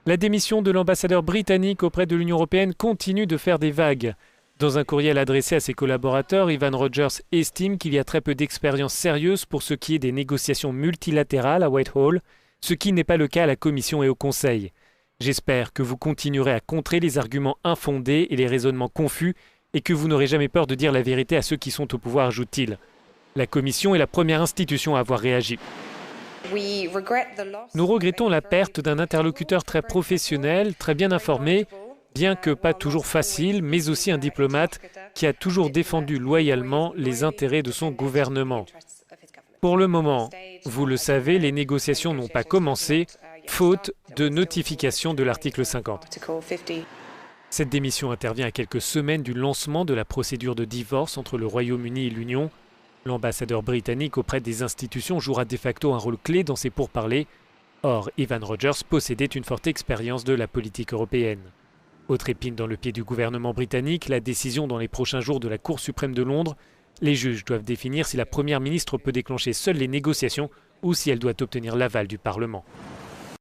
La démission de l'ambassadeur britannique auprès de l'Union européenne continue de faire des vagues. Dans un courriel adressé à ses collaborateurs, Evan Rogers estime qu'il y a très peu d'expérience sérieuse pour ce qui est des négociations multilatérales à Whitehall, ce qui n'est pas le cas à la Commission et au Conseil. J'espère que vous continuerez à contrer les arguments infondés et les raisonnements confus et que vous n'aurez jamais peur de dire la vérité à ceux qui sont au pouvoir, ajoute-t-il. La Commission est la première institution à avoir réagi. Nous regrettons la perte d'un interlocuteur très professionnel, très bien informé, bien que pas toujours facile, mais aussi un diplomate qui a toujours défendu loyalement les intérêts de son gouvernement. Pour le moment, vous le savez, les négociations n'ont pas commencé, faute de notification de l'article 50. Cette démission intervient à quelques semaines du lancement de la procédure de divorce entre le Royaume-Uni et l'Union. L'ambassadeur britannique auprès des institutions jouera de facto un rôle clé dans ces pourparlers. Or, Evan Rogers possédait une forte expérience de la politique européenne. Autre épine dans le pied du gouvernement britannique, la décision dans les prochains jours de la Cour suprême de Londres. Les juges doivent définir si la Première ministre peut déclencher seule les négociations ou si elle doit obtenir l'aval du Parlement.